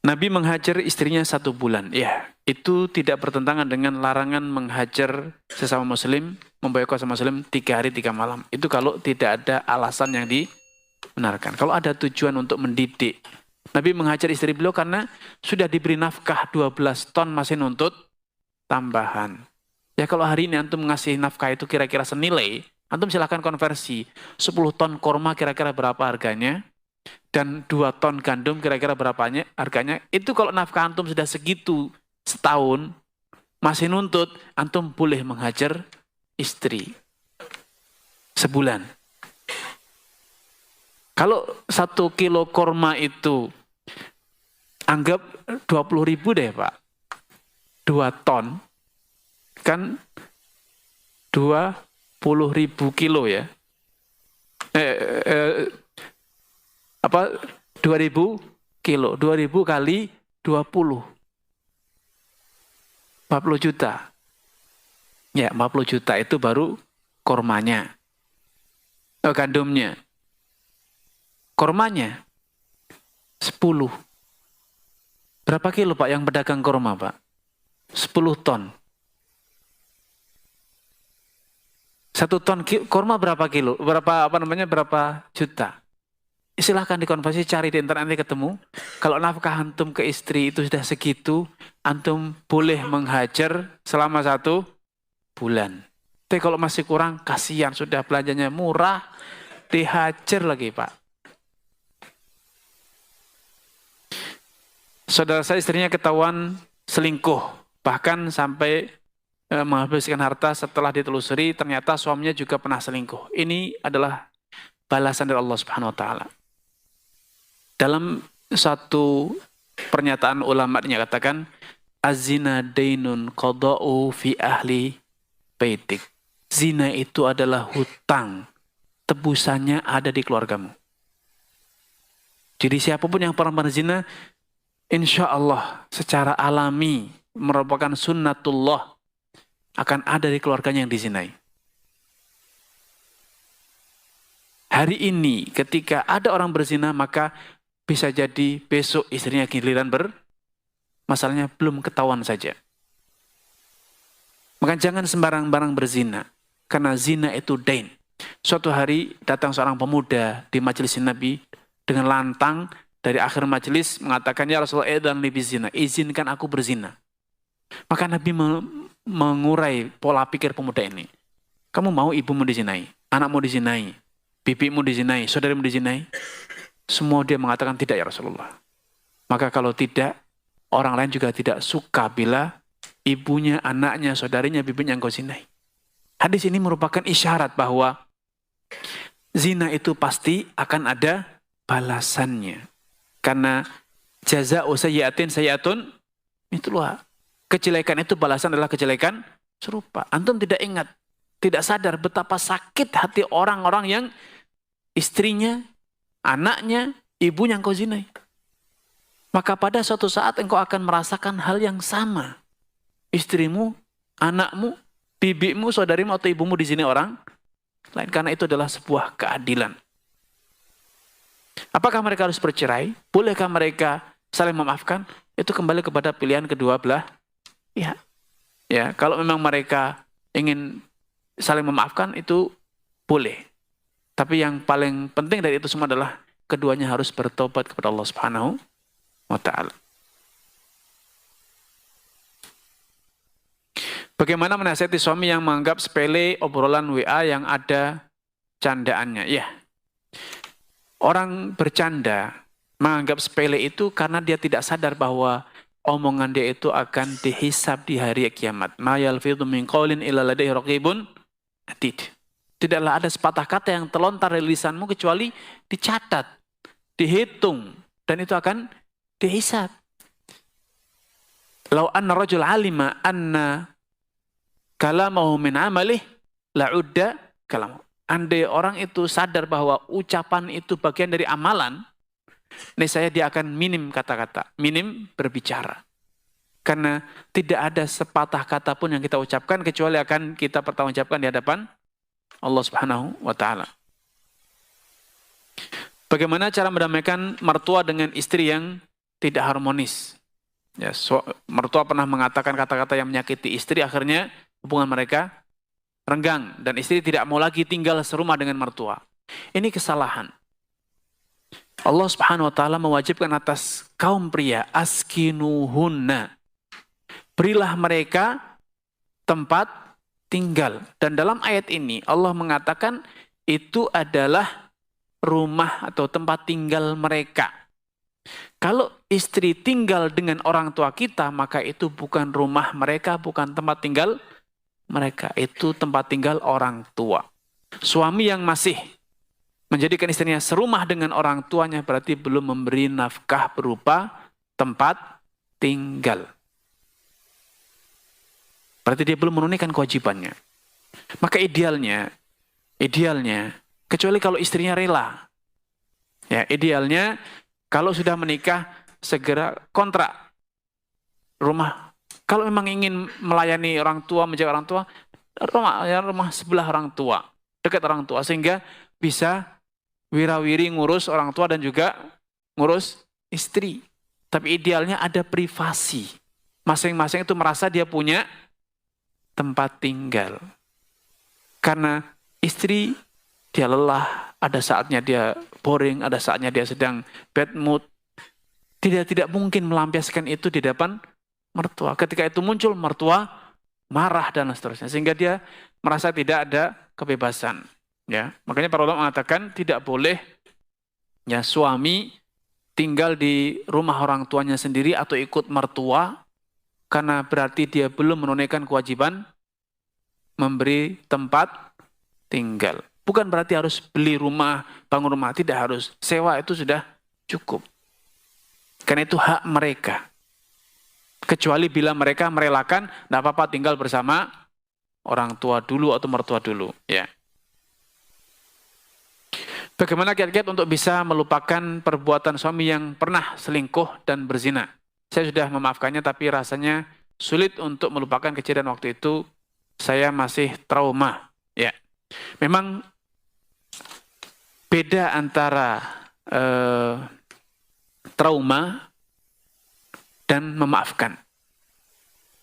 Nabi menghajar istrinya 1 bulan. Ya, itu tidak bertentangan dengan larangan menghajar sesama muslim, memboikot sesama muslim 3 hari 3 malam. Itu kalau tidak ada alasan yang dibenarkan. Kalau ada tujuan untuk mendidik. Nabi menghajar istri beliau karena sudah diberi nafkah 12 ton masih nuntut tambahan. Ya kalau hari ini antum ngasih nafkah itu kira-kira senilai, antum silahkan konversi. 10 ton korma kira-kira berapa harganya? Dan 2 ton gandum kira-kira berapanya harganya. Itu kalau nafkah antum sudah segitu setahun, masih nuntut, antum boleh menghajar istri sebulan. Kalau 1 kilo korma itu anggap 20.000 deh Pak. 2 ton kan 20.000 kilo ya. 2.000 kilo. 2.000 kali 20. 40 juta. Ya, 40 juta itu baru kormanya. Gandumnya. Kormanya 10. Berapa kilo Pak yang pedagang korma Pak? 10 ton. 1 ton korma berapa kilo? Berapa juta? Silahkan dikonversi, cari di internet nanti ketemu. Kalau nafkah antum ke istri itu sudah segitu, antum boleh menghajar selama 1 bulan. Tapi kalau masih kurang, kasihan sudah belanjanya murah, dihajar lagi Pak. Saudara saya istrinya ketahuan selingkuh, bahkan sampai menghabiskan harta setelah ditelusuri, ternyata suaminya juga pernah selingkuh. Ini adalah balasan dari Allah Subhanahu wa taala. Dalam satu pernyataan ulama dinyatakan az-zina dainun qada'u fi ahli baitik. Zina itu adalah hutang, tebusannya ada di keluargamu. Jadi siapapun yang pernah berzina, insya Allah secara alami merupakan sunnatullah akan ada di keluarganya yang dizinai. Hari ini ketika ada orang berzina, maka bisa jadi besok istrinya giliran masalahnya belum ketahuan saja. Maka jangan sembarang-barang berzina. Karena zina itu dain. Suatu hari datang seorang pemuda di majelis Nabi dengan lantang dari akhir majelis mengatakan, ya Rasulullah, edan li bizina, izinkan aku berzina. Maka Nabi mengurai pola pikir pemuda ini. Kamu mau ibumu dizinai, anakmu dizinai, bibimu dizinai, saudarimu dizinai? Semua dia mengatakan tidak ya Rasulullah. Maka kalau tidak, orang lain juga tidak suka bila ibunya, anaknya, saudarinya, bibinya engkau zinai. Hadis ini merupakan isyarat bahwa zina itu pasti akan ada balasannya. Karena jaza'u sayyi'atin sayyi'atun mithluha. Kejelekan itu balasan adalah kejelekan serupa. Antum tidak ingat, tidak sadar betapa sakit hati orang-orang yang istrinya, anaknya, ibunya engkau zinai. Maka pada suatu saat engkau akan merasakan hal yang sama. Istrimu, anakmu, bibimu, saudarimu atau ibumu dizinai orang lain. Karena itu adalah sebuah keadilan. Apakah mereka harus bercerai? Bolehkah mereka saling memaafkan? Itu kembali kepada pilihan kedua belah. Ya, kalau memang mereka ingin saling memaafkan itu boleh. Tapi yang paling penting dari itu semua adalah keduanya harus bertobat kepada Allah Subhanahu wa taala. Bagaimana menasihati suami yang menganggap sepele obrolan WA yang ada candaannya? Ya. Orang bercanda menganggap sepele itu karena dia tidak sadar bahwa omongan dia itu akan dihisab di hari kiamat. Ma yalfidhu min qaulin illa ladaihi raqibun atid. Tidaklah ada sepatah kata yang terlontar dari lisanmu kecuali dicatat, dihitung, dan itu akan dihisab. Lau anna rajul alima anna kalamahu min amalih la'udda kalamu. Andai orang itu sadar bahwa ucapan itu bagian dari amalan, niscaya dia akan minim kata-kata, minim berbicara. Karena tidak ada sepatah kata pun yang kita ucapkan kecuali akan kita pertanggungjawabkan di hadapan Allah Subhanahu wa taala. Bagaimana cara mendamaikan mertua dengan istri yang tidak harmonis? Ya, mertua pernah mengatakan kata-kata yang menyakiti istri, akhirnya hubungan mereka renggang dan istri tidak mau lagi tinggal serumah dengan mertua. Ini kesalahan. Allah Subhanahu wa taala mewajibkan atas kaum pria, askinuhunna. Berilah mereka tempat tinggal. Dan dalam ayat ini Allah mengatakan itu adalah rumah atau tempat tinggal mereka. Kalau istri tinggal dengan orang tua kita, maka itu bukan rumah mereka, bukan tempat tinggal mereka. Itu tempat tinggal orang tua. Suami yang masih menjadikan istrinya serumah dengan orang tuanya berarti belum memberi nafkah berupa tempat tinggal. Berarti dia belum menunaikan kewajibannya. Maka idealnya, kecuali kalau istrinya rela. Ya, idealnya kalau sudah menikah, segera kontrak rumah. Kalau memang ingin melayani orang tua, menjaga orang tua, rumah sebelah orang tua, dekat orang tua, sehingga bisa wirawiri ngurus orang tua dan juga ngurus istri. Tapi idealnya ada privasi. Masing-masing itu merasa dia punya tempat tinggal. Karena istri dia lelah, ada saatnya dia boring, ada saatnya dia sedang bad mood. Tidak mungkin melampiaskan itu di depan mertua. Ketika itu muncul, mertua marah dan seterusnya. Sehingga dia merasa tidak ada kebebasan. Ya, makanya para ulama mengatakan tidak boleh ya suami tinggal di rumah orang tuanya sendiri atau ikut mertua, karena berarti dia belum menunaikan kewajiban memberi tempat tinggal. Bukan berarti harus beli rumah, bangun rumah, tidak harus. Sewa itu sudah cukup. Karena itu hak mereka. Kecuali bila mereka merelakan, tidak apa-apa tinggal bersama orang tua dulu atau mertua dulu. Ya. Bagaimana kiat-kiat untuk bisa melupakan perbuatan suami yang pernah selingkuh dan berzina? Saya sudah memaafkannya, tapi rasanya sulit untuk melupakan kejadian waktu itu. Saya masih trauma. Ya, memang beda antara trauma dan memaafkan.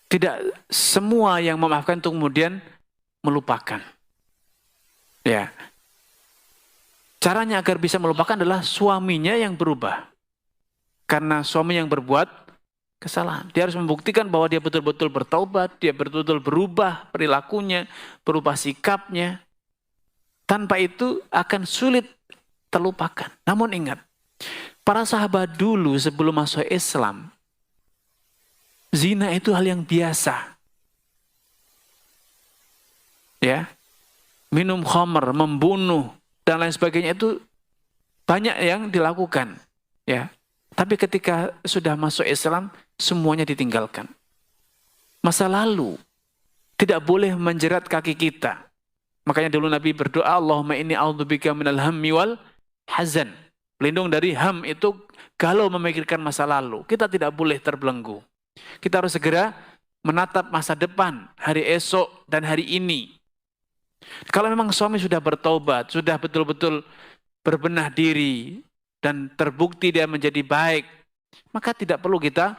Tidak semua yang memaafkan itu kemudian melupakan. Ya. Caranya agar bisa melupakan adalah suaminya yang berubah. Karena suami yang berbuat kesalahan. Dia harus membuktikan bahwa dia betul-betul bertaubat, dia betul-betul berubah perilakunya, berubah sikapnya. Tanpa itu akan sulit terlupakan. Namun ingat, para sahabat dulu sebelum masuk Islam, zina itu hal yang biasa. Ya. Minum khamr, membunuh, dan lain sebagainya itu banyak yang dilakukan. Ya. Tapi ketika sudah masuk Islam, semuanya ditinggalkan. Masa lalu tidak boleh menjerat kaki kita. Makanya dulu Nabi berdoa, Allahumma inni a'udzubika minal hammi wal hazan. Pelindung dari ham itu galau memikirkan masa lalu. Kita tidak boleh terbelenggu. Kita harus segera menatap masa depan, hari esok dan hari ini. Kalau memang suami sudah bertobat, sudah betul-betul berbenah diri, dan terbukti dia menjadi baik, maka tidak perlu kita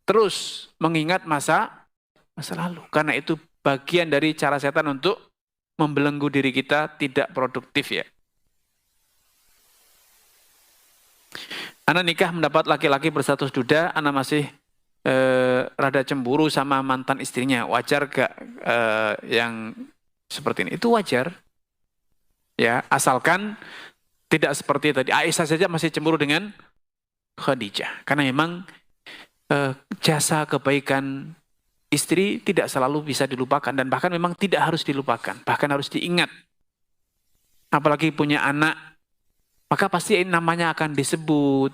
terus mengingat masa lalu. Karena itu bagian dari cara setan untuk membelenggu diri kita tidak produktif ya. Anak nikah mendapat laki-laki berstatus duda, anak masih rada cemburu sama mantan istrinya. Wajar gak yang seperti ini? Itu wajar. Ya, asalkan tidak seperti tadi. Aisyah saja masih cemburu dengan Khadijah. Karena memang jasa kebaikan istri tidak selalu bisa dilupakan. Dan bahkan memang tidak harus dilupakan. Bahkan harus diingat. Apalagi punya anak, maka pasti namanya akan disebut.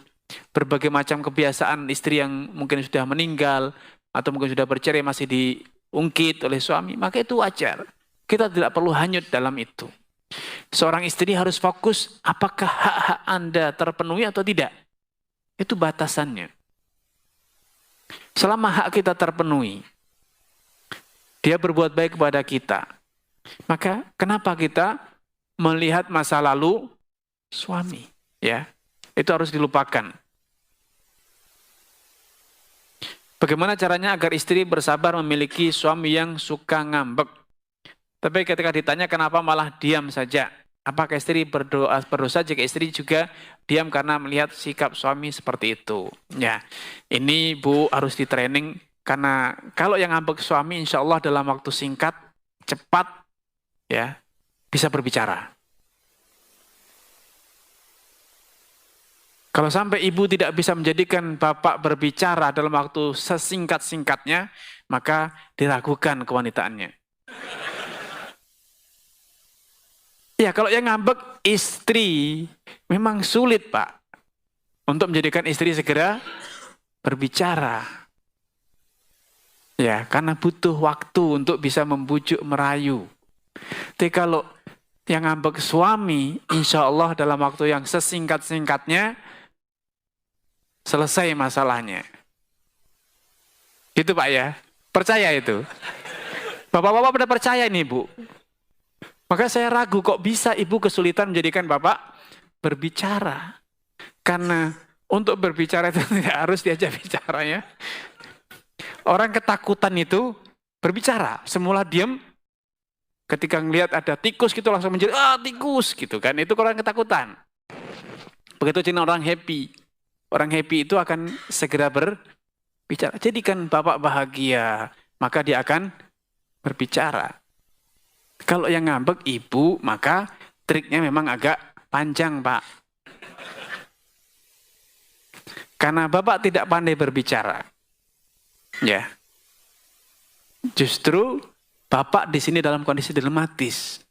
Berbagai macam kebiasaan istri yang mungkin sudah meninggal atau mungkin sudah bercerai masih diungkit oleh suami, maka itu wajar. Kita tidak perlu hanyut dalam itu. Seorang istri harus fokus apakah hak-hak Anda terpenuhi atau tidak. Itu batasannya. Selama hak kita terpenuhi, dia berbuat baik kepada kita, Maka kenapa kita melihat masa lalu suami? Ya, itu harus dilupakan. Bagaimana caranya agar istri bersabar memiliki suami yang suka ngambek? Tapi ketika ditanya kenapa malah diam saja? Apakah istri berdosa jika istri juga diam karena melihat sikap suami seperti itu? Ya, ini Bu harus di training karena kalau yang ngambek suami insya Allah dalam waktu singkat, cepat, ya bisa berbicara. Kalau sampai ibu tidak bisa menjadikan bapak berbicara dalam waktu sesingkat-singkatnya, maka diragukan kewanitaannya. Ya, kalau yang ngambek istri, memang sulit Pak, untuk menjadikan istri segera berbicara. Ya, karena butuh waktu untuk bisa membujuk, merayu. Tapi kalau yang ngambek suami, insya Allah dalam waktu yang sesingkat-singkatnya, selesai masalahnya. Gitu Pak ya, percaya itu. Bapak-bapak pada percaya ini Bu. Maka saya ragu kok bisa ibu kesulitan menjadikan bapak berbicara. Karena untuk berbicara itu tidak harus diajak bicara ya. Orang ketakutan itu berbicara. Semula diam, ketika ngelihat ada tikus gitu langsung menjadi, tikus gitu kan. Itu orang ketakutan. Begitu cina orang happy. Orang happy itu akan segera berbicara. Jadikan bapak bahagia, maka dia akan berbicara. Kalau yang ngambek ibu, maka triknya memang agak panjang, Pak. Karena bapak tidak pandai berbicara. Ya. Justru bapak di sini dalam kondisi dilematis.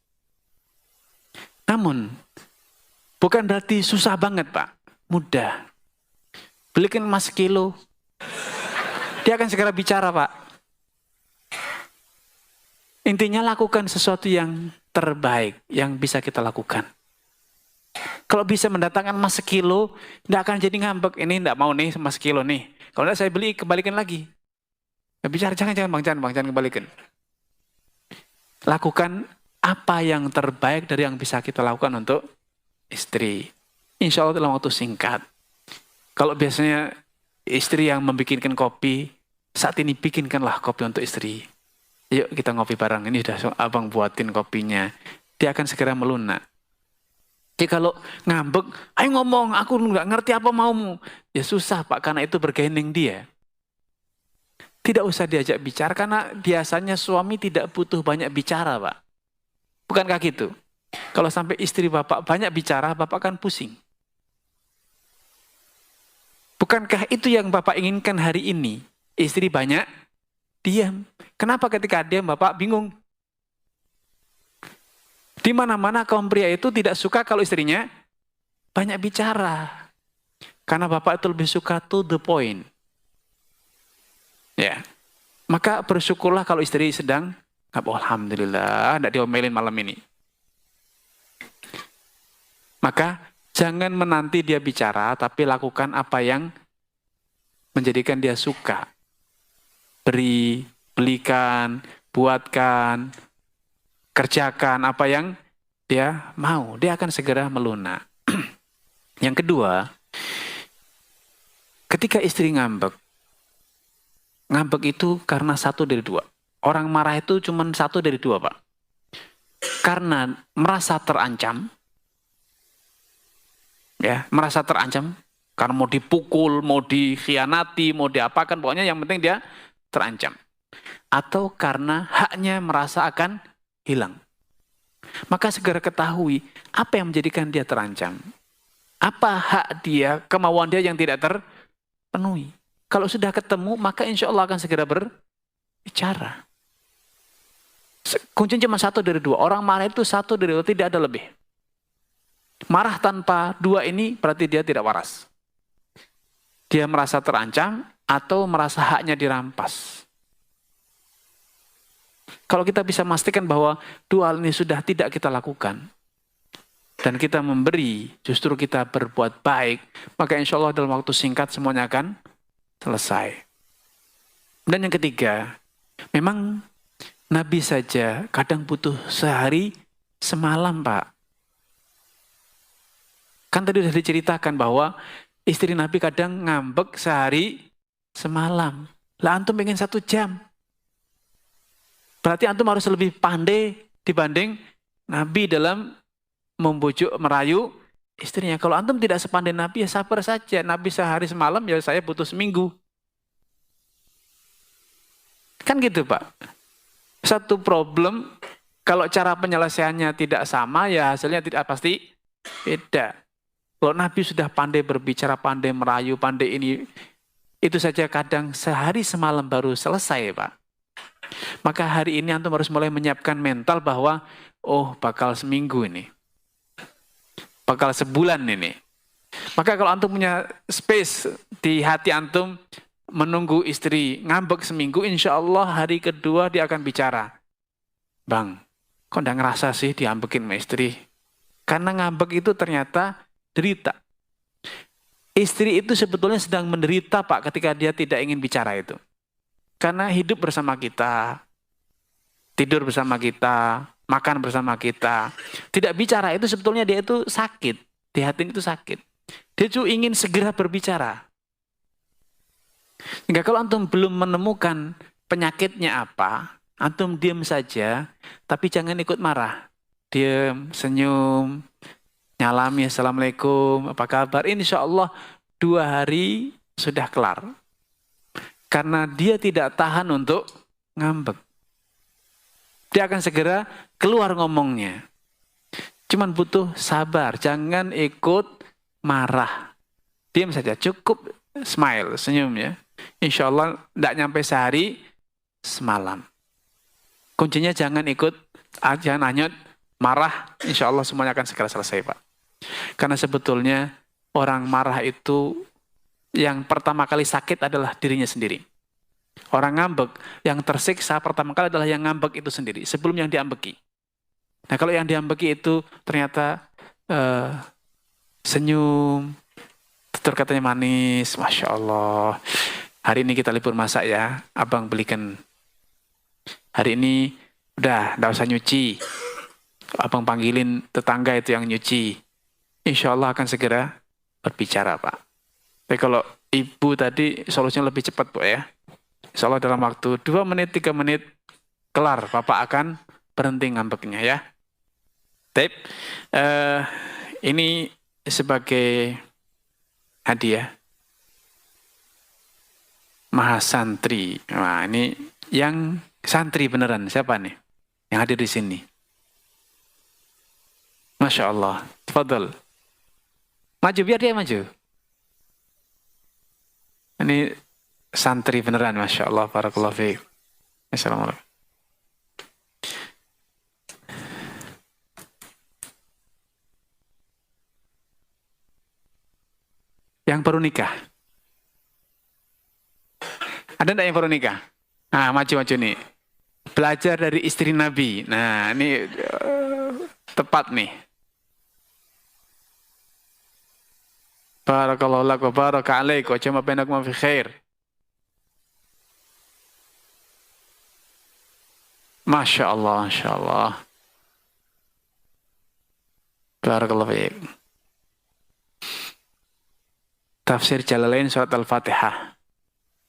Namun, bukan berarti susah banget, Pak. Mudah. Belikan emas sekilo. Dia akan segera bicara, Pak. Intinya lakukan sesuatu yang terbaik yang bisa kita lakukan. Kalau bisa mendatangkan emas sekilo, tidak akan jadi ngambek. Ini tidak mau nih emas sekilo nih. Kalau tidak saya beli, kembalikan lagi. Bicara, jangan bang, kembalikan. Lakukan apa yang terbaik dari yang bisa kita lakukan untuk istri. Insya Allah dalam waktu singkat. Kalau biasanya istri yang membikinkan kopi, saat ini bikinkanlah kopi untuk istri. Yuk kita ngopi bareng, ini sudah abang buatin kopinya. Dia akan segera melunak. Jadi kalau ngambek, ayo ngomong, aku nggak ngerti apa maumu. Ya susah Pak, karena itu bergaining dia. Tidak usah diajak bicara, karena biasanya suami tidak butuh banyak bicara Pak. Bukankah gitu? Kalau sampai istri bapak banyak bicara, bapak akan pusing. Bukankah itu yang bapak inginkan hari ini? Istri banyak diam. Kenapa ketika diam bapak bingung? Di mana-mana kaum pria itu tidak suka kalau istrinya banyak bicara. Karena bapak itu lebih suka to the point. Ya. Maka bersyukurlah kalau istri sedang, alhamdulillah, tidak diomelin malam ini. Maka jangan menanti dia bicara, tapi lakukan apa yang menjadikan dia suka. Belikan, buatkan, kerjakan apa yang dia mau. Dia akan segera melunak. Yang kedua, ketika istri ngambek itu karena satu dari dua. Orang marah itu cuma satu dari dua, Pak. Karena merasa terancam, ya, merasa terancam, karena mau dipukul, mau dikhianati, mau diapakan, pokoknya yang penting dia terancam. Atau karena haknya merasa akan hilang. Maka segera ketahui apa yang menjadikan dia terancam. Apa hak dia, kemauan dia yang tidak terpenuhi. Kalau sudah ketemu, maka insya Allah akan segera berbicara. Kuncinya cuma satu dari dua. Orang marah itu satu dari dua, tidak ada lebih. Marah tanpa dua ini berarti dia tidak waras. Dia merasa terancam atau merasa haknya dirampas. Kalau kita bisa memastikan bahwa dua hal ini sudah tidak kita lakukan, dan kita memberi, justru kita berbuat baik, maka insya Allah dalam waktu singkat semuanya akan selesai. Dan yang ketiga, memang Nabi saja kadang butuh sehari semalam, Pak. Kan tadi sudah diceritakan bahwa istri Nabi kadang ngambek sehari semalam. Lah antum pengen 1 jam. Berarti antum harus lebih pandai dibanding Nabi dalam membujuk, merayu istrinya. Kalau antum tidak sepandai Nabi, ya sabar saja. Nabi sehari semalam, ya saya butuh seminggu. Kan gitu, Pak. Satu problem, kalau cara penyelesaiannya tidak sama, ya hasilnya tidak pasti beda. Kalau Nabi sudah pandai berbicara, pandai merayu, pandai ini, itu saja kadang sehari semalam baru selesai, Pak. Maka hari ini antum harus mulai menyiapkan mental bahwa, oh bakal seminggu ini. Bakal sebulan ini. Maka kalau antum punya space di hati antum, menunggu istri ngambek seminggu, insya Allah hari kedua dia akan bicara. Bang, kok nggak ngerasa sih diambekin sama istri? Karena ngambek itu ternyata derita. Istri itu sebetulnya sedang menderita, Pak, ketika dia tidak ingin bicara itu. Karena hidup bersama kita, tidur bersama kita, makan bersama kita. Tidak bicara itu sebetulnya dia itu sakit. Di hati itu sakit. Dia cuma ingin segera berbicara. Hingga kalau antum belum menemukan penyakitnya apa, antum diam saja, tapi jangan ikut marah. Diam, senyum, nyalami, assalamualaikum, apa kabar? Insya Allah 2 hari sudah kelar. Karena dia tidak tahan untuk ngambek. Dia akan segera keluar ngomongnya. Cuman butuh sabar, jangan ikut marah. Diam saja, cukup smile, senyum ya. Insya Allah tidak nyampe sehari semalam. Kuncinya jangan ikut, jangan hanyut, marah. Insya Allah semuanya akan segera selesai, Pak. Karena sebetulnya orang marah itu yang pertama kali sakit adalah dirinya sendiri. Orang ngambek, yang tersiksa pertama kali adalah yang ngambek itu sendiri, sebelum yang diambeki. Nah kalau yang diambeki itu ternyata senyum, tutur katanya manis, Masya Allah. Hari ini kita libur masak ya, abang belikan. Hari ini udah, nggak usah nyuci. Abang panggilin tetangga itu yang nyuci. Insya Allah akan segera berbicara, Pak. Tapi kalau ibu tadi solusinya lebih cepat, Bu ya. Insya Allah dalam waktu 2 menit, 3 menit, kelar. Bapak akan berhenti ngambeknya ya. Tapi ini sebagai hadiah Mahasantri. Nah, ini yang santri beneran. Siapa nih yang hadir di sini? Masya Allah. Tafadhol. Maju, biar dia maju. Ini santri beneran, Masya Allah. Barakallahu fiik. Assalamualaikum. Yang baru nikah. Ada enggak yang baru nikah? Nah, maju-maju nih. Belajar dari istri Nabi. Nah, ini tepat nih. Barakallahu lak wa baraka alaik wa jama bainakum fi khair. Masya Allah, Masya Allah. Barakallahu fiik. Tafsir Jalalain surat Al-Fatihah.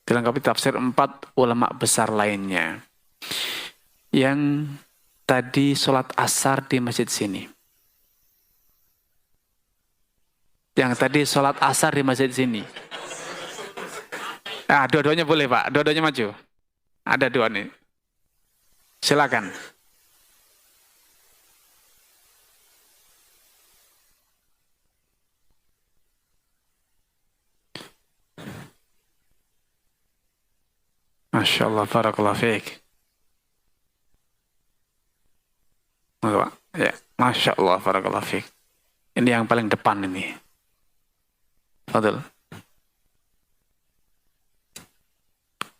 Dilengkapi tafsir 4 ulama besar lainnya. Yang tadi sholat asar di masjid sini. Yang tadi sholat asar di masjid sini. Ah, dua-duanya boleh, Pak. Dua-duanya maju. Ada 2 nih. Silakan. Masya Allah, barakallahu fiik. Ya, Masya Allah, barakallahu fiik. Ini yang paling depan ini. Fadil.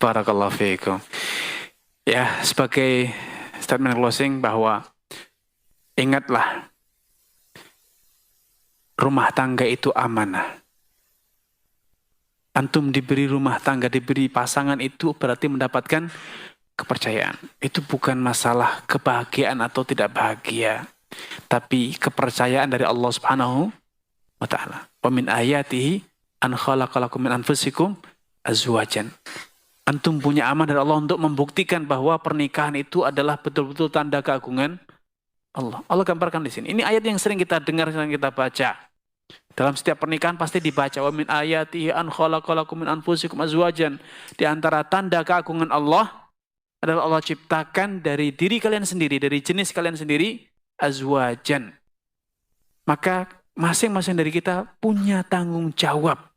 Barakallahu fiikum. Ya, sebagai statement closing bahwa ingatlah, rumah tangga itu amanah. Antum diberi rumah tangga, diberi pasangan itu berarti mendapatkan kepercayaan. Itu bukan masalah kebahagiaan atau tidak bahagia, tapi kepercayaan dari Allah Subhanahu wa taala. Wa min ayatihi an khalaqalakum min anfusikum azwajan. Antum punya aman dari Allah untuk membuktikan bahwa pernikahan itu adalah betul-betul tanda keagungan Allah. Allah gambarkan di sini. Ini ayat yang sering kita dengar, sering kita baca. Dalam setiap pernikahan pasti dibaca, wa min ayatihi an khalaqalakum min anfusikum azwajan. Di antara tanda keagungan Allah adalah Allah ciptakan dari diri kalian sendiri, dari jenis kalian sendiri, azwajan. Maka masing-masing dari kita punya tanggung jawab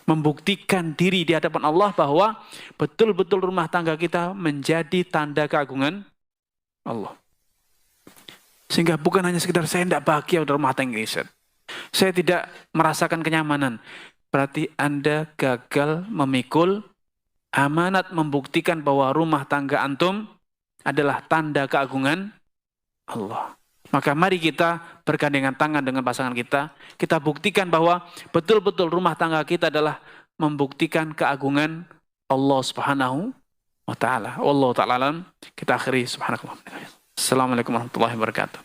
membuktikan diri di hadapan Allah bahwa betul-betul rumah tangga kita menjadi tanda keagungan Allah. Sehingga bukan hanya sekedar saya tidak bahagia dalam rumah tangga ini, saya tidak merasakan kenyamanan. Berarti Anda gagal memikul amanat membuktikan bahwa rumah tangga antum adalah tanda keagungan Allah. Maka mari kita bergandengan tangan dengan pasangan kita. Kita buktikan bahwa betul-betul rumah tangga kita adalah membuktikan keagungan Allah Subhanahu wa taala. Wallahu ta'ala alam. Kita akhiri subhanakallah. Assalamualaikum warahmatullahi wabarakatuh.